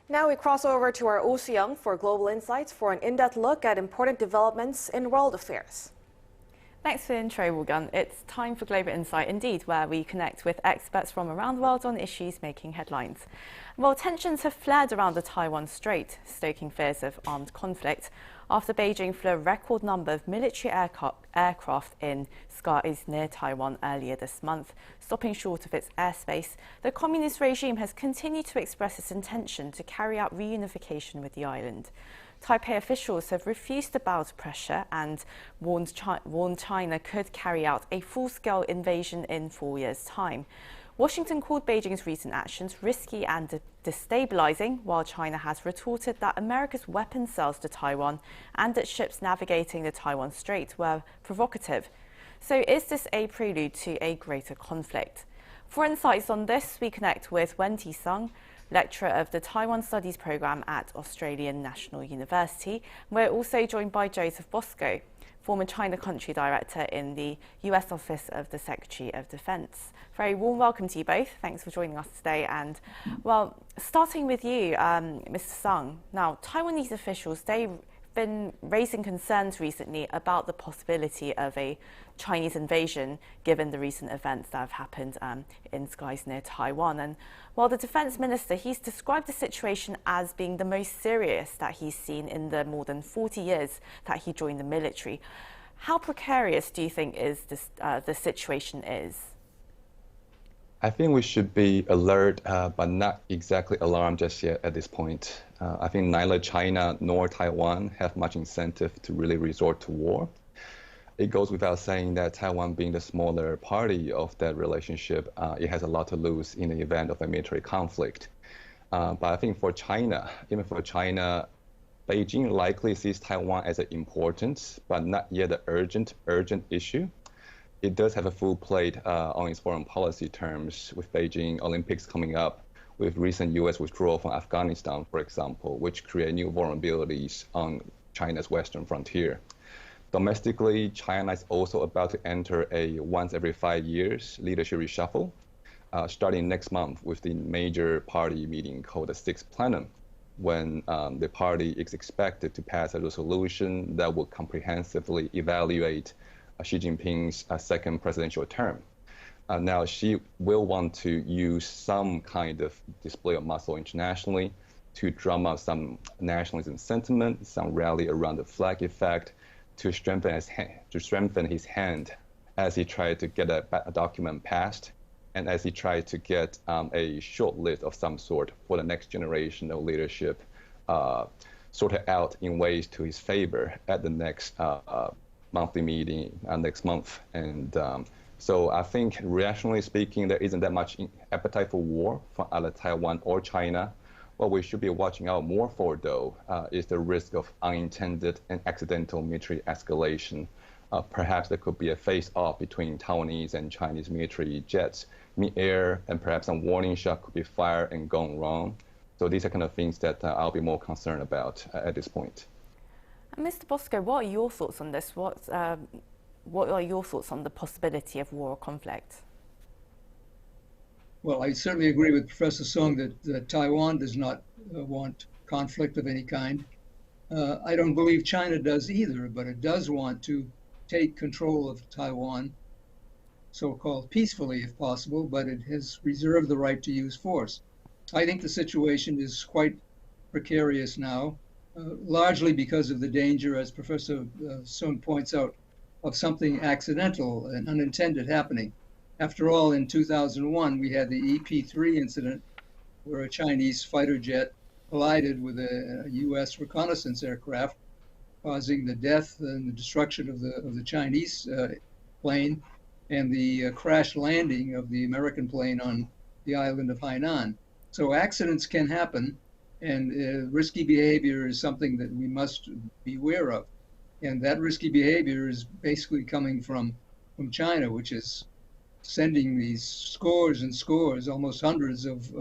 Now we cross over to our Oh Soo-young for Global Insights for an in-depth look at important developments in world affairs. Thanks for the intro, Wogan. It's time for Global Insight indeed, where we connect with experts from around the world on issues making headlines. Well, tensions have flared around the Taiwan Strait, stoking fears of armed conflict, after Beijing flew a record number of military aircraft in skies near Taiwan earlier this month, stopping short of its airspace. The communist regime has continued to express its intention to carry out reunification with the island. Taipei officials have refused to bow to pressure and warned China could carry out a full-scale invasion in 4 years' time. Washington called Beijing's recent actions risky and destabilizing, while China has retorted that America's weapon sales to Taiwan and its ships navigating the Taiwan Strait were provocative. So is this a prelude to a greater conflict? For insights on this, we connect with Wen-ti, lecturer of the Taiwan Studies Programme at Australian National University. We're also joined by Joseph Bosco, former China Country Director in the US Office of the Secretary of Defence. Very warm welcome to you both. Thanks for joining us today. And, well, starting with you, Mr. Sung. Now, Taiwanese officials, they've been raising concerns recently about the possibility of a Chinese invasion, given the recent events that have happened in skies near Taiwan. And while the defence minister, he's described the situation as being the most serious that he's seen in the more than 40 years that he joined the military. How precarious do you think is this, the situation is? I think we should be alert, but not exactly alarmed just yet at this point. I think neither China nor Taiwan have much incentive to really resort to war. It goes without saying that Taiwan, being the smaller party of that relationship, it has a lot to lose in the event of a military conflict. But I think for China, even for China, Beijing likely sees Taiwan as an important, but not yet an urgent issue. It does have a full plate on its foreign policy terms, with Beijing Olympics coming up, with recent U.S. withdrawal from Afghanistan, for example, which create new vulnerabilities on China's western frontier. Domestically, China is also about to enter a once every 5 years leadership reshuffle, starting next month with the major party meeting called the Sixth Plenum, when the party is expected to pass a resolution that will comprehensively evaluate Xi Jinping's second presidential term. Now, Xi will want to use some kind of display of muscle internationally to drum up some nationalism sentiment, some rally around the flag effect, to strengthen his hand as he tried to get a document passed and as he tried to get a short list of some sort for the next generation of leadership sorted out in ways to his favor at the next monthly meeting next month. And so I think, rationally speaking, there isn't that much appetite for war from either Taiwan or China. What we should be watching out more for, though, is the risk of unintended and accidental military escalation. Perhaps there could be a face-off between Taiwanese and Chinese military jets mid-air, and perhaps some warning shot could be fired and gone wrong. So these are kind of things that I'll be more concerned about at this point. Mr. Bosco, what are your thoughts on this? What are your thoughts on the possibility of war or conflict? Well, I certainly agree with Professor Sung that Taiwan does not want conflict of any kind. I don't believe China does either, but it does want to take control of Taiwan, so-called peacefully if possible, but it has reserved the right to use force. I think the situation is quite precarious now, largely because of the danger, as Professor Sung points out, of something accidental and unintended happening. After all, in 2001, we had the EP-3 incident where a Chinese fighter jet collided with a U.S. reconnaissance aircraft, causing the death and the destruction of the Chinese plane and the crash landing of the American plane on the island of Hainan. So accidents can happen, and risky behavior is something that we must beware of. And that risky behavior is basically coming from China, which is sending these scores and scores, almost hundreds of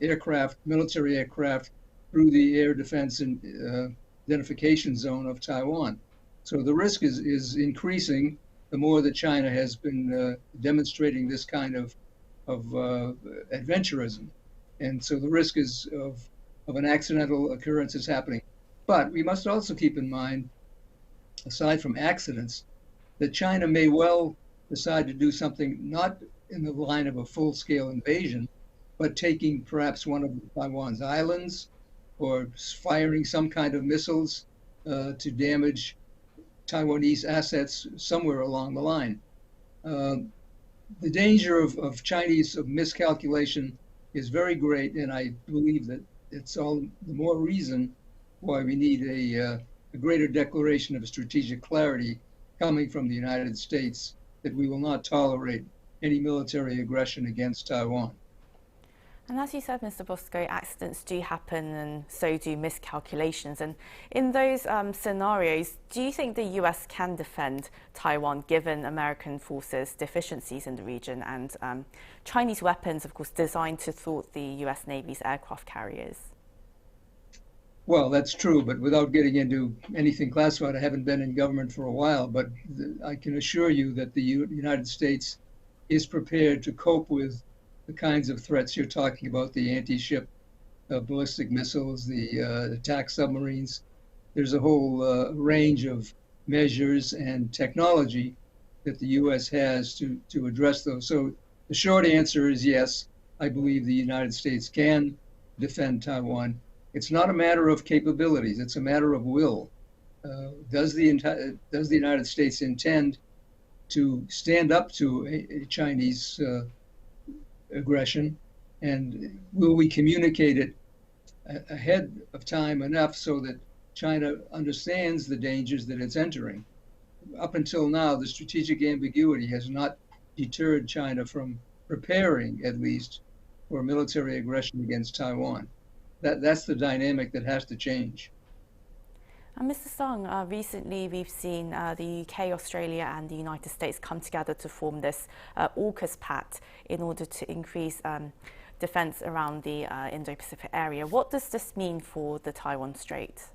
aircraft, military aircraft, through the air defense and identification zone of Taiwan. So the risk is increasing the more that China has been demonstrating this kind of adventurism. And so the risk is of an accidental occurrence is happening. But we must also keep in mind, aside from accidents, that China may well decide to do something not in the line of a full-scale invasion, but taking perhaps one of Taiwan's islands or firing some kind of missiles to damage Taiwanese assets somewhere along the line. The danger of Chinese miscalculation is very great, and I believe that it's all the more reason why we need a greater declaration of strategic clarity coming from the United States that we will not tolerate any military aggression against Taiwan. And as you said, Mr. Bosco, accidents do happen and so do miscalculations. And in those scenarios, do you think the US can defend Taiwan given American forces' deficiencies in the region and Chinese weapons, of course, designed to thwart the US Navy's aircraft carriers? Well, that's true, but without getting into anything classified, I haven't been in government for a while, but I can assure you that the United States is prepared to cope with the kinds of threats you're talking about, the anti-ship ballistic missiles, the attack submarines. There's a whole range of measures and technology that the U.S. has to address those. So the short answer is yes, I believe the United States can defend Taiwan. It's not a matter of capabilities, it's a matter of will. Does the United States intend to stand up to a Chinese aggression, and will we communicate it ahead of time enough so that China understands the dangers that it's entering? Up until now, the strategic ambiguity has not deterred China from preparing, at least, for military aggression against Taiwan. That's the dynamic that has to change. And Mr. Song, recently we've seen the UK, Australia and the United States come together to form this AUKUS pact in order to increase defence around the Indo-Pacific area. What does this mean for the Taiwan Strait?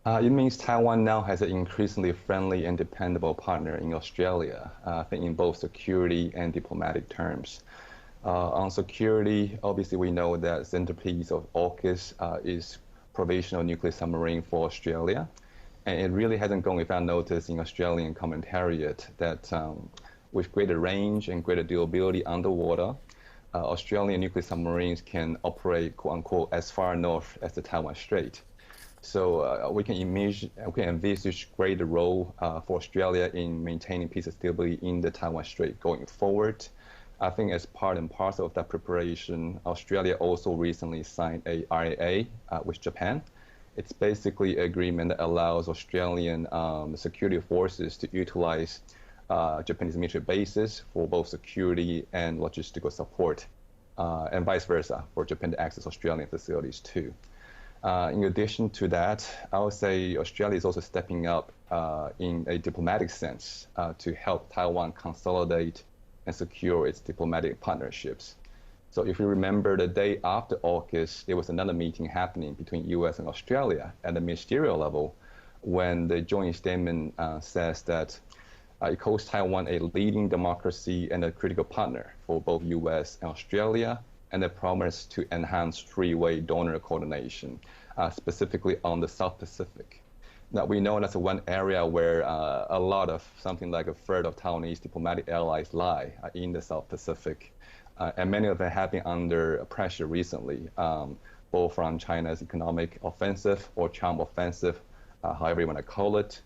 It means Taiwan now has an increasingly friendly and dependable partner in Australia, I think in both security and diplomatic terms. On security, obviously we know that the centerpiece of AUKUS is provisional nuclear submarine for Australia. And it really hasn't gone without notice in Australian commentariat that with greater range and greater durability underwater, Australian nuclear submarines can operate, quote unquote, as far north as the Taiwan Strait. So we can envisage greater role for Australia in maintaining peace and stability in the Taiwan Strait going forward. I think as part and parcel of that preparation, Australia also recently signed a RAA with Japan. It's basically an agreement that allows Australian security forces to utilize Japanese military bases for both security and logistical support, and vice versa, for Japan to access Australian facilities too. In addition to that, I would say Australia is also stepping up in a diplomatic sense to help Taiwan consolidate and secure its diplomatic partnerships. So if you remember, the day after AUKUS, there was another meeting happening between US and Australia at the ministerial level when the joint statement says that it calls Taiwan a leading democracy and a critical partner for both US and Australia, and a promise to enhance three-way donor coordination, specifically on the South Pacific. Now, we know that's one area where a lot of, something like a third of Taiwanese diplomatic allies lie in the South Pacific. And many of them have been under pressure recently, both from China's economic offensive or charm offensive, however you want to call it.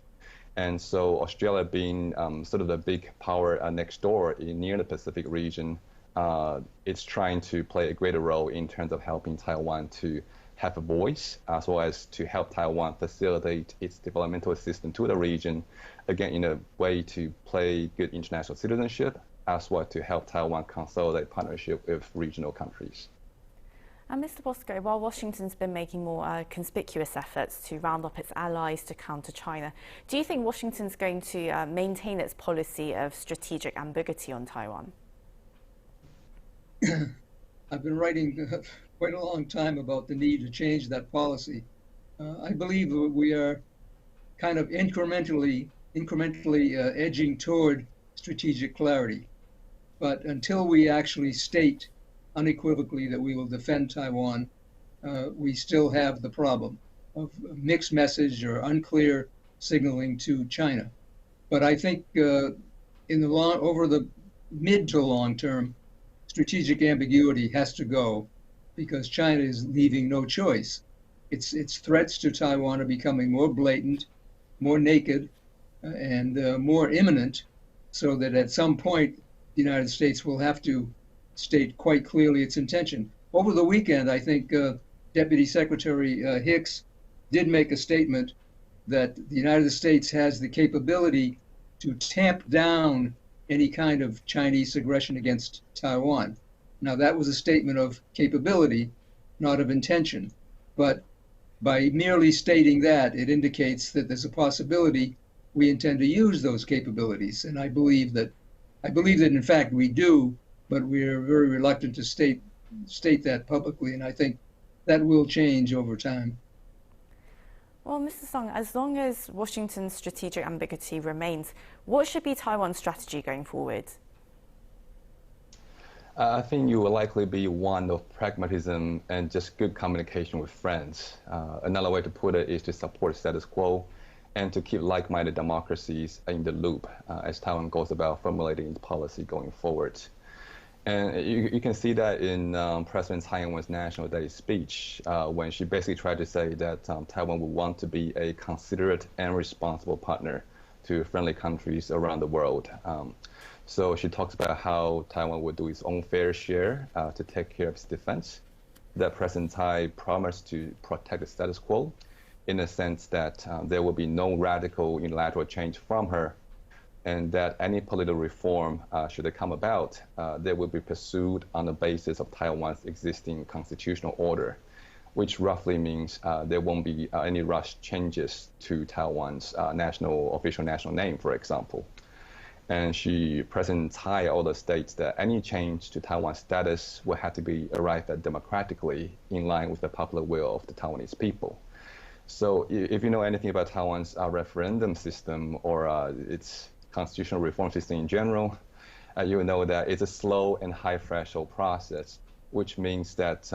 And so Australia being sort of the big power next door near the Pacific region, it's trying to play a greater role in terms of helping Taiwan to have a voice, as well as to help Taiwan facilitate its developmental assistance to the region, again, in a way to play good international citizenship, as well to help Taiwan consolidate partnership with regional countries. And Mr. Bosco, while Washington's been making more conspicuous efforts to round up its allies to counter China, do you think Washington's going to maintain its policy of strategic ambiguity on Taiwan? I've been writing quite a long time about the need to change that policy. I believe we are kind of incrementally edging toward strategic clarity. But until we actually state unequivocally that we will defend Taiwan, we still have the problem of mixed message or unclear signaling to China. But I think over the mid to long term, strategic ambiguity has to go because China is leaving no choice. Its threats to Taiwan are becoming more blatant, more naked, and more imminent, so that at some point the United States will have to state quite clearly its intention. Over the weekend, I think Deputy Secretary Hicks did make a statement that the United States has the capability to tamp down any kind of Chinese aggression against Taiwan. Now, that was a statement of capability, not of intention. But by merely stating that, it indicates that there's a possibility we intend to use those capabilities. And I believe that in fact we do, but we're very reluctant to state that publicly. And I think that will change over time. Well, Mr. Song, as long as Washington's strategic ambiguity remains, what should be Taiwan's strategy going forward? I think you will likely be one of pragmatism and just good communication with friends. Another way to put it is to support status quo and to keep like-minded democracies in the loop as Taiwan goes about formulating its policy going forward. And you can see that in President Tsai Ing-wen's National Day speech when she basically tried to say that Taiwan would want to be a considerate and responsible partner to friendly countries around the world. So she talks about how Taiwan would do its own fair share to take care of its defense, that President Tsai promised to protect the status quo in the sense that there will be no radical unilateral change from her, and that any political reform, should it come about, they will be pursued on the basis of Taiwan's existing constitutional order, which roughly means there won't be any rush changes to Taiwan's official national name, for example. And President Tsai also states that any change to Taiwan's status will have to be arrived at democratically in line with the popular will of the Taiwanese people. So if you know anything about Taiwan's referendum system or its constitutional reform system in general, you will know that it's a slow and high threshold process, which means that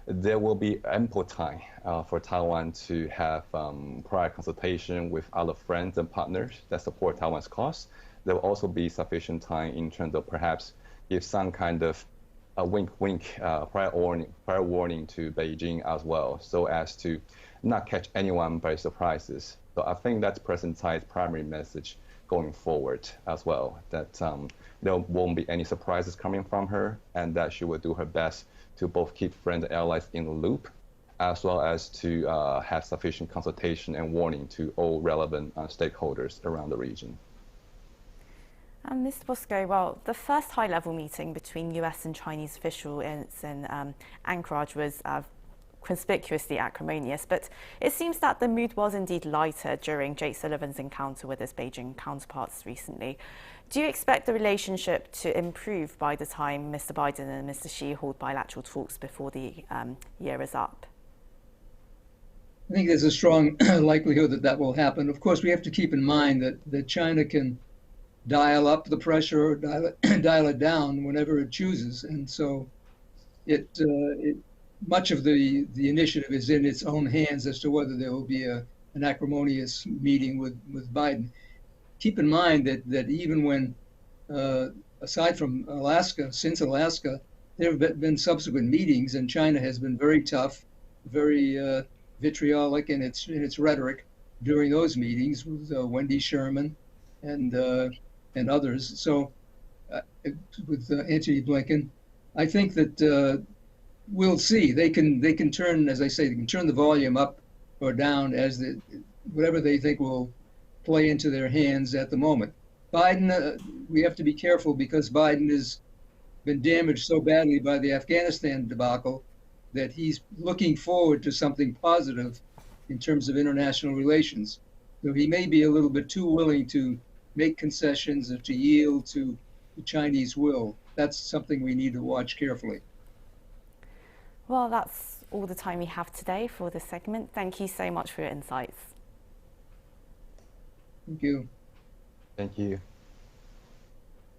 there will be ample time for Taiwan to have prior consultation with other friends and partners that support Taiwan's cause. There will also be sufficient time in terms of perhaps give some kind of a wink-wink prior warning to Beijing as well, so as to not catch anyone by surprises. So I think that's President Tsai's primary message going forward as well, that there won't be any surprises coming from her, and that she will do her best to both keep friends and allies in the loop, as well as to have sufficient consultation and warning to all relevant stakeholders around the region. And Mr. Bosco, well, the first high-level meeting between US and Chinese officials in Anchorage was conspicuously acrimonious, but it seems that the mood was indeed lighter during Jake Sullivan's encounter with his Beijing counterparts recently. Do you expect the relationship to improve by the time Mr. Biden and Mr. Xi hold bilateral talks before the year is up? I think there's a strong likelihood that will happen. Of course, we have to keep in mind that China can dial up the pressure or dial it down whenever it chooses, and so much of the initiative is in its own hands as to whether there will be an acrimonious meeting with Biden. Keep in mind that even when, aside from since Alaska, there have been subsequent meetings, and China has been very tough, very vitriolic in its rhetoric during those meetings with Wendy Sherman and others. So with Antony Blinken, I think that we'll see. They can turn, as I say, they can turn the volume up or down as whatever they think will play into their hands at the moment. Biden, we have to be careful because Biden has been damaged so badly by the Afghanistan debacle that he's looking forward to something positive in terms of international relations. So he may be a little bit too willing to make concessions or to yield to the Chinese will. That's something we need to watch carefully. Well, that's all the time we have today for this segment. Thank you so much for your insights. Thank you. Thank you.